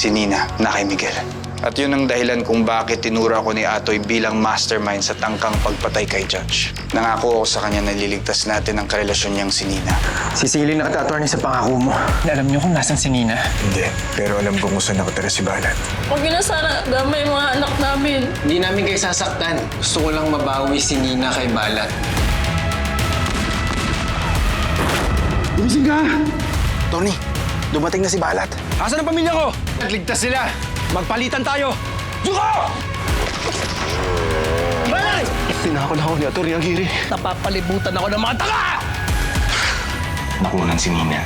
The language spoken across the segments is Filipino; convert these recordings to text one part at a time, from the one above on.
si Nina na kay Miguel. At yun ang dahilan kung bakit tinuro ako ni Atoy bilang mastermind sa tangkang pagpatay kay Judge. Nangako ako sa kanya na liligtas natin ang karelasyon niyang si Nina. Sisili na kita, attorney, sa pangako mo. Alam niyo kung nasan si Nina? Hindi, pero alam ko kung saan nakatira si Balat. Huwag niyo na sana damay mga anak namin. Hindi namin kayo sasaktan. Gusto ko lang mabawi si Nina kay Balat. Gumising ka! Tony, dumating na si Balat. Asan ang pamilya ko? Nagligtas sila. Magpalitan tayo! Yuko! Balat! Tinakot ako ni Atty. Aguirre. Napapalibutan ako ng mga tanga! Nakunan si Nina.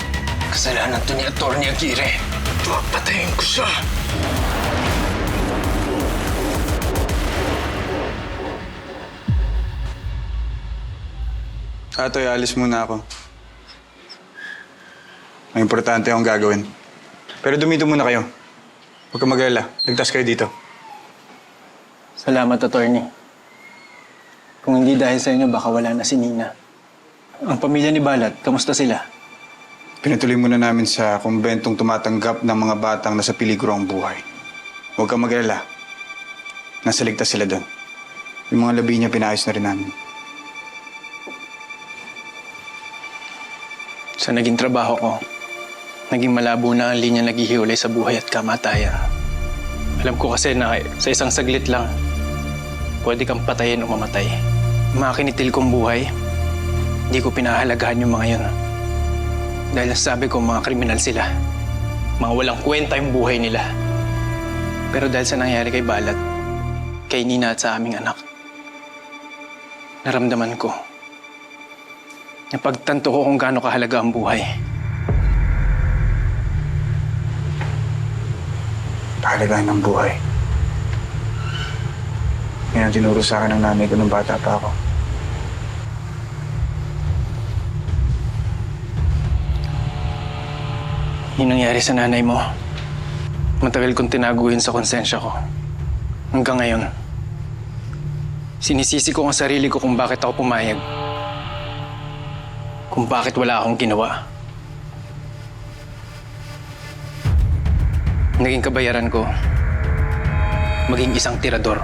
Kasalanan to ni Atty. Aguirre. Papatayin ko siya. Atoy, alis muna ako. Ang importante akong gagawin. Pero dumito muna kayo. Huwag kang mag-alala. Ligtas kayo dito. Salamat, attorney. Kung hindi dahil sa inyo, baka wala na si Nina. Ang pamilya ni Balat, kamusta sila? Pinatuloy muna namin sa kumbentong tumatanggap ng mga batang nasa peligro ang buhay. Huwag kang mag-alala. Nasa ligtas sila doon. Yung mga labi niya pinaayos na rin namin. Sa naging trabaho ko, naging malabo na ang linya naghihiwalay sa buhay at kamatayan. Alam ko kasi na sa isang saglit lang, pwede kang patayin o mamatay. Mga kinitil kong buhay, hindi ko pinahalagahan yung mga yun. Dahil nasabi ko mga kriminal sila. Mga walang kwenta yung buhay nila. Pero dahil sa nangyari kay Balat, kay Nina at sa aming anak, naramdaman ko, napagtanto ko kung gaano kahalaga ang buhay. Kahalagahan ng buhay. Yan ang tinuro sa akin ng nanay ko nung bata pa ako. Yung nangyari sa nanay mo, matagal kong tinaguhin sa konsensya ko. Hanggang ngayon, sinisisi ko ang sarili ko kung bakit ako pumayag. Kung bakit wala akong ginawa. Naging kabayaran ko, maging isang tirador.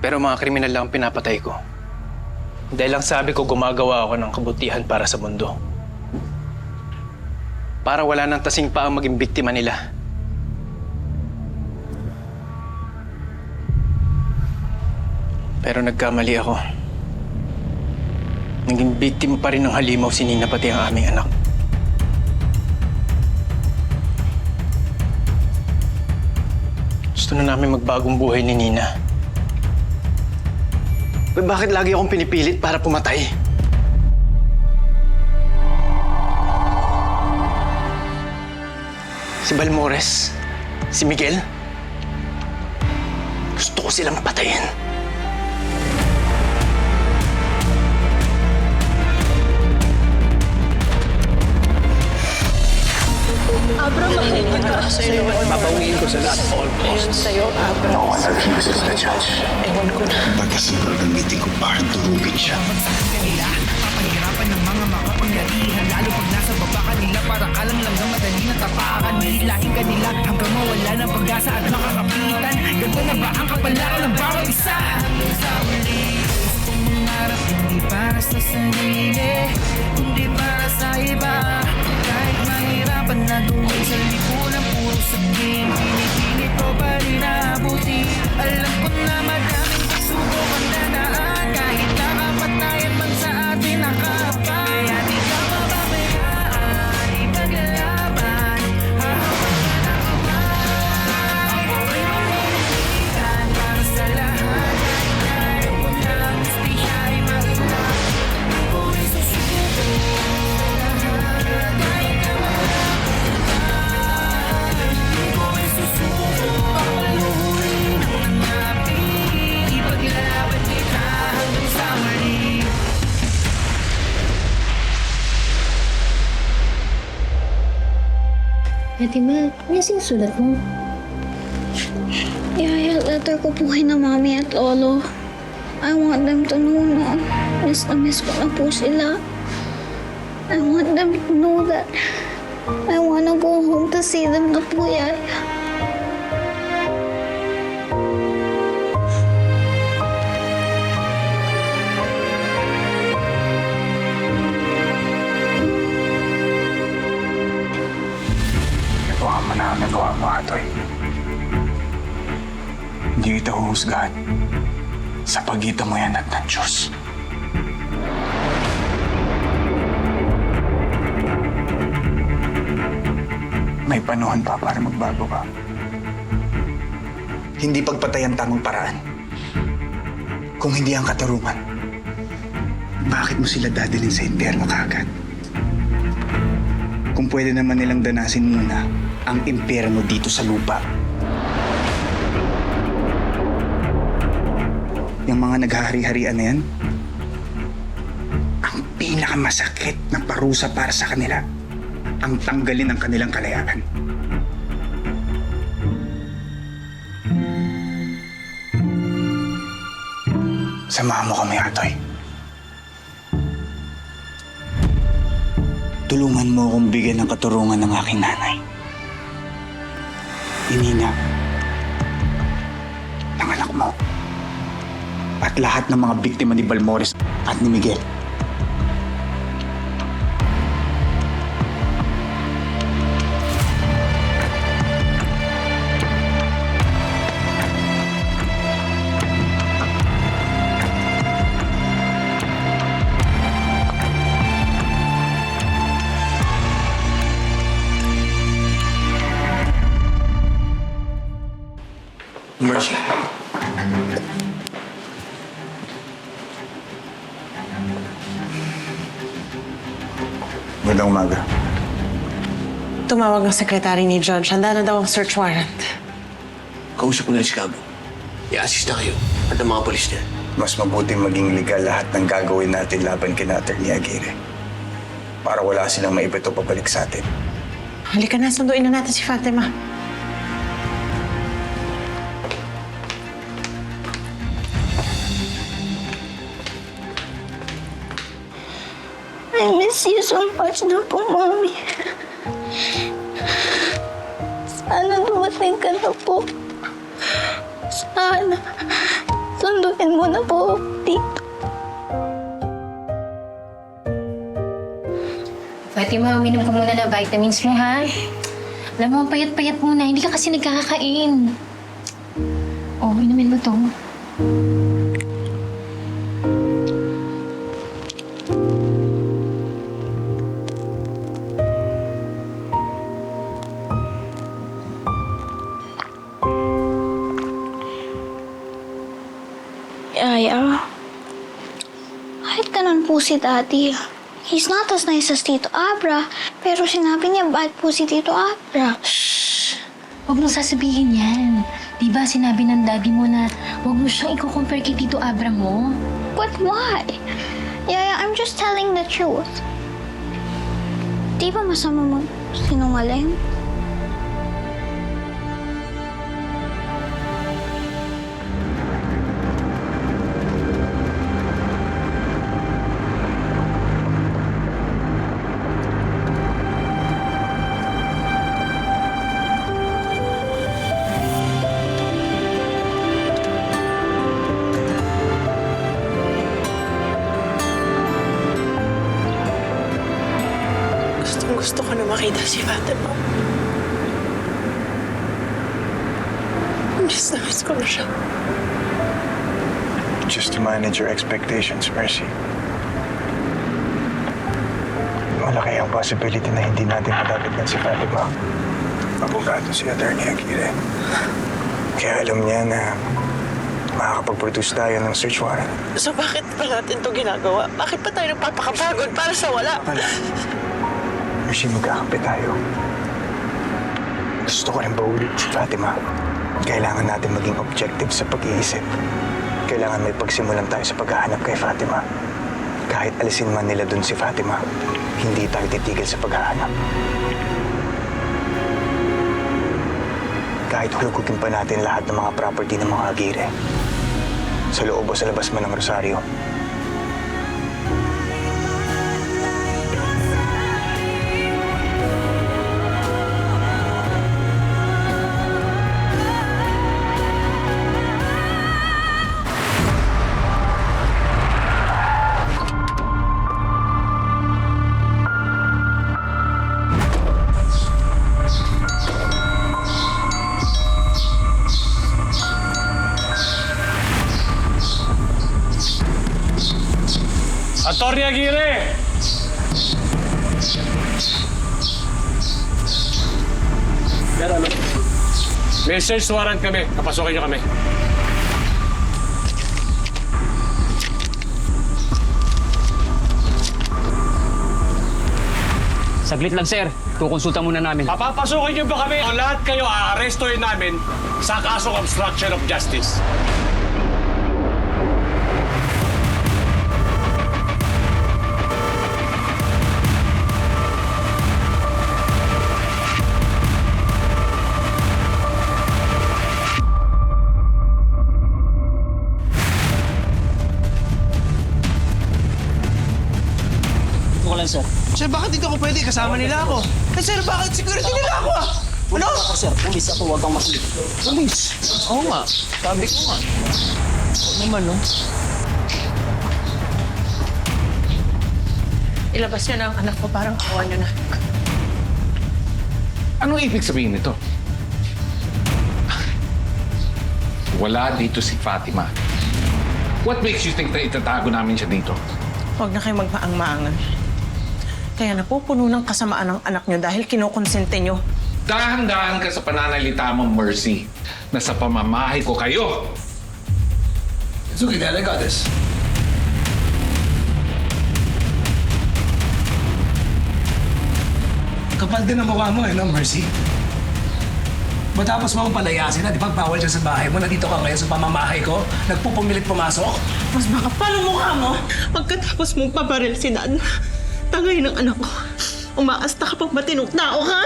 Pero mga kriminal lang ang pinapatay ko. Dahil lang sabi ko gumagawa ako ng kabutihan para sa mundo. Para wala nang tasing pa ang maging biktima nila. Pero nagkamali ako. Naging biktima pa rin ng halimaw si Nina pati ang aming anak. Gusto na namin magbagong buhay ni Nina. Pero bakit lagi akong pinipilit para pumatay? Si Balmores, si Miguel, gusto ko silang patayin. Abra, makinig ka. Papawiin ko sa lahat. Ayun sa'yo, Abra. No one refuses the judge. Ewan ko na. Pagkasiguro ng meeting ko para turugin siya. Kanila, papahirapan ng mga makapangyarihan. Lalo pag nasa baba kanila, para kalang langgang madali na tapakan. Nilahin kanila hanggang mawala ng pag-asa at makakapitan. Ganto na ba ang kapalaran ng bawat isa? Sa uli, gustong mangarap, hindi para sa sarili, hindi para sa iba. Kahit mahirapan na gawin sa lipunan, puro sabihin, pinipilit ko pa rin naabuti. Alam ko na madaming pagsubok ang dadaan, kahit nakapatayan man sa atin nakapay. Kaya di ka mababayaan, ipaglaban, hahawakan ang kamay. Ako'y mamimilitan para sa lahat, kahit ayaw ko na ang hustisya ay maginap. Ako'y susuko sa lahat, kahit na mahirapan. Ako'y susuko, papaluhin ang hanapin, ipaglaban kita hanggang sa muli. Ate Mel, ano sinusulat mo? Ihayag letter ko po kay na Mami at Lolo. I want them to know na miss na miss ko na po sila. I want them to know that I wanna go home to see them na po, Yaya. Nagawa mo, Atoy. Hindi kita huhusgahan. Sa pagitan mo yan at ng Diyos. May panahon pa para magbago ka. Hindi pagpatay ang tamang paraan. Kung hindi ang katarungan, bakit mo sila dadalhin sa impyerno kaagad? Kung pwede naman nilang danasin muna ang impyerno dito sa lupa. Yung mga naghahari-harian na yan, ang pinakamasakit na parusa para sa kanila, ang tanggalin ng kanilang kalayaan. Samahan mo kami, Atoy. Tulungan mo akong bigyan ng katurungan ng aking nanay. Inina ng anak mo. At lahat ng mga biktima ni Balmores at ni Miguel. Mercy. Magandang umaga. Tumawag ng sekretary ni Judge. Handa na daw ang search warrant. Kausap ko na si Cabo. I-assist na kayo at ang mga polis niya. Mas mabuti maging legal lahat ng gagawin natin laban kina Atty. Aguirre. Para wala silang maibito pabalik sa atin. Halika na, sunduin na natin si Fatima. I miss you so much na po, Mami. Sana dumating ka na po. Sana. Sunduin mo na po ako dito. Fatima, uminom ka muna ng vitamins mo, ha? Alam mo, payat-payat muna. Hindi ka kasi nagkakakain. Oh, inumin mo to. Yaya, kahit ganun po si Daddy, he's not as nice as Tito Abra, pero sinabi niya bad po si Tito Abra. Huwag mong sasabihin yan. Di ba sinabi ng daddy mo na huwag mo siyang i-compare kay Tito Abra mo? But why? Yaya, I'm just telling the truth. Di ba masama mo sinungaling? Gusto ko na makita si Fatima. Miss na miss ko na siya. Just to manage your expectations, Mercy. Malaki ang possibility na hindi natin madapitnan si Fatima. Abogado si Atty. Aguirre. Kaya alam niya na makakapag-produce tayo ng search warrant. So bakit pa natin ito ginagawa? Bakit pa tayo nagpapakapagod para sa wala? Mercy, magkakampi tayo. Gusto ko rin baulit si Fatima. Kailangan natin maging objective sa pag-iisip. Kailangan may pagsimulan tayo sa paghahanap kay Fatima. Kahit alisin man nila dun si Fatima, hindi tayo titigil sa paghahanap. Kahit hulugugin pa natin lahat ng mga property ng mga Aguirre. Sa loob o sa labas man ng Rosario. Atty. Aguirre! Pero ano? May search warrant kami. Kapasukin niyo kami. Saglit lang, sir. Kukonsulta muna namin. Papapasukin niyo ba kami o lahat kayo aarestuhin namin sa kasong obstruction of justice? Sir, bakit dito ako pwede? Kasama nila ako. Eh, sir, bakit security nila ako ah? Ano? Sir, pulis ako. Huwag kang makinig. Pulis? Oo nga. Sabi ko nga. Ano naman, no? Ilabas niyo na ang anak ko, parang kawa niyo na. Anong ibig sabihin nito? Wala dito si Fatima. What makes you think na itatago namin siya dito? Huwag na kayo magpaang-maangan. Kaya napupuno ng kasamaan ng anak nyo dahil kinukonsente nyo. Dahan-dahan ka sa pananalita mo, Mercy, na sa pamamahay ko kayo. It's okay, Dad. I got this. Kapal din ang mukha mo, no, Mercy? Matapos mo akong palayasin at ipagbawal dyan sa bahay mo, nandito ka ngayon sa pamamahay ko, nagpupumilit pumasok. Mas makapal ang mukha mo pagkatapos mong pabaril si Dad. Tangay ng anak ko. Umaasta ka pang matinong tao, ha?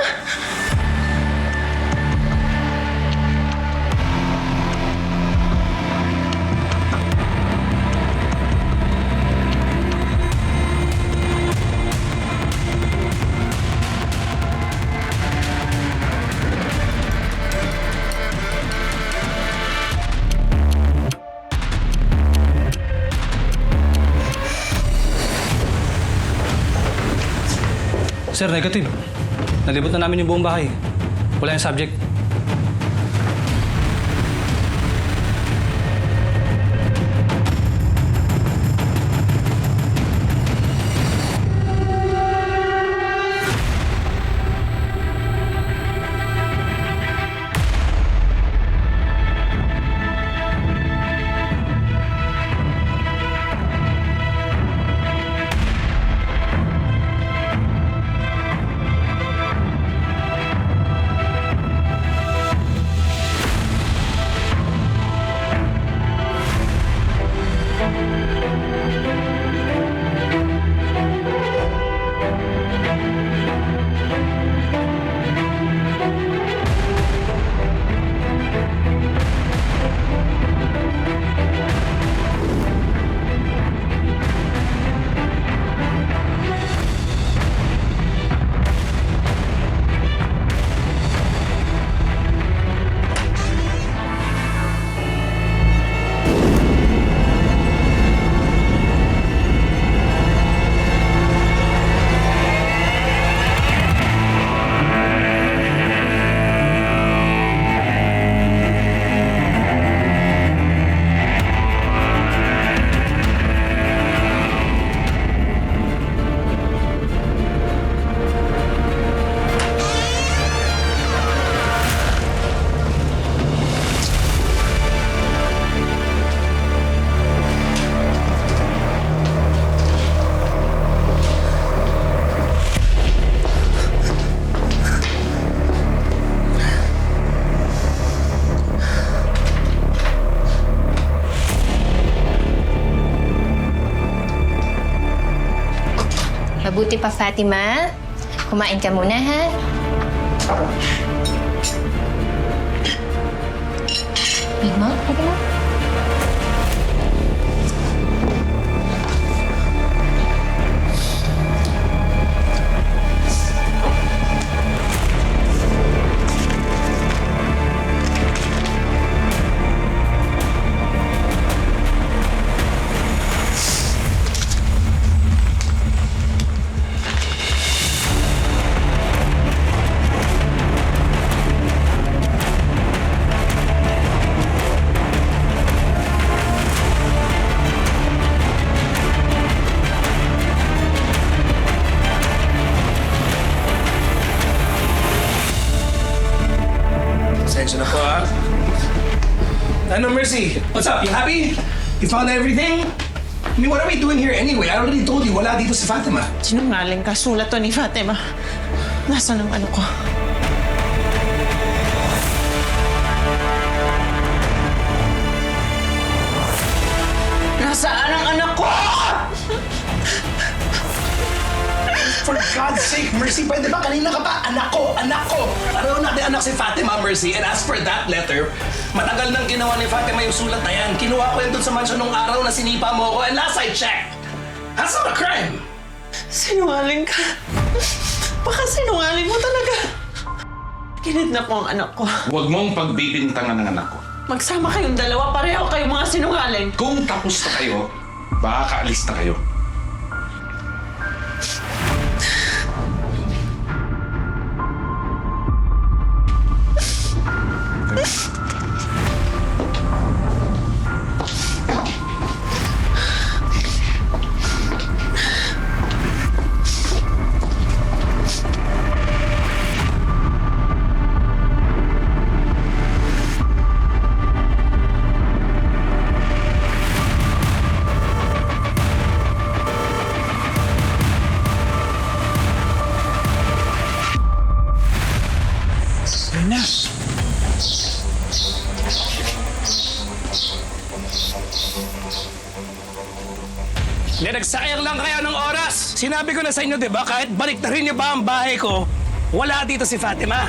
Sir, negative. Nalibot na namin yung buong bahay. Wala yung subject. Mabuti pa, Fatima. Kumain ka muna, ha? Big Mom, pwede mo? Ano, Mercy? What's up? You happy? You found everything? I mean, what are we doing here anyway? I already told you, wala dito si Fatima. Sinungaling ka. Sulat to ni Fatima. Nasaan ang anak ko? Nasaan ang anak ko? For God's sake, Mercy, pwede ba kanina ka pa? Anak ko! Pareho natin anak si Fatima, Mercy. And as for that letter, matagal nang ginawa ni Fatima yung sulat na yan. Kinuha ko yun dun sa mansion nung araw na sinipa mo ako. And last I checked, that's not a crime. Sinungaling ka. Baka sinungaling mo talaga. Kinidnap mo ang anak ko. Huwag mong pagbibintangan ng anak ko. Magsama kayong dalawa, pareho kayong mga sinungaling. Kung tapos na kayo, baka kaalis na kayo. Nagsayang lang kayo ng oras. Sinabi ko na sa inyo, di ba? Kahit balik na rin niyo ba ang bahay ko, wala dito si Fatima.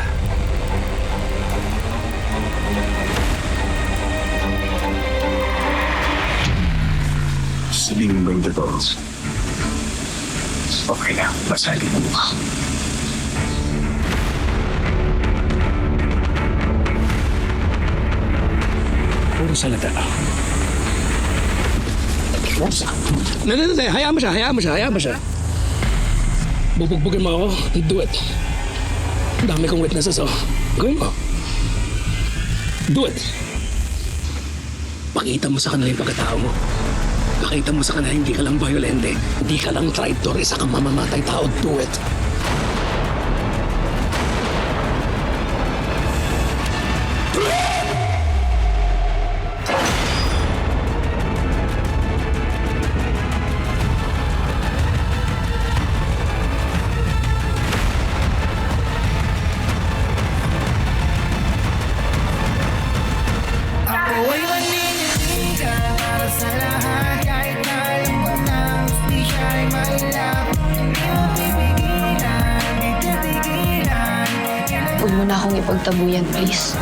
Sabihin mo ba yung totoo? Okay lang, basahin mo ba? Puro salita. Hindi. Hayaan mo siya. Bubugbugin mo ako. Do it. Ang dami kong witnesses, oh. Gawin mo. Do it. Pakita mo sa kanila yung pagkatao mo. Pakita mo sa kanila hindi ka lang violente. Hindi ka lang traitor. Isa kang mamamatay tao. Do it. Ako'y maninitigan para sa lahat. Kahit na alam ko na hustisya ay mailap. Hindi mo pipigilan, di titigilan. Huwag mo na akong ipagtabuyan, please.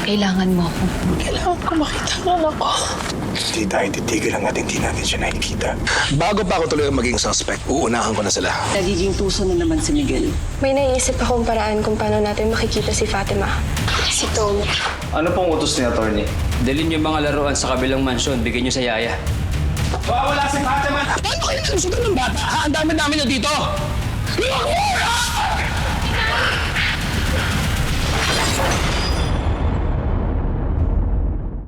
Kailangan mo ako. Kailangan ko makita ang anak ko. Hindi tayo titigil hanggat hindi natin siya nakikita. Bago pa ako tuloy maging suspect, uunahan ko na sila. Nagiging tuso na naman si Miguel. May naiisip akong paraan kung paano natin makikita si Fatima. Si Tom. Ano pong utos ni attorney? Dalhin yung mga laruan sa kabilang mansyon. Bigyan nyo sa yaya. Wala si Fatima! Paano kayo nalusugan ng bata? Ang dami-dami na dito!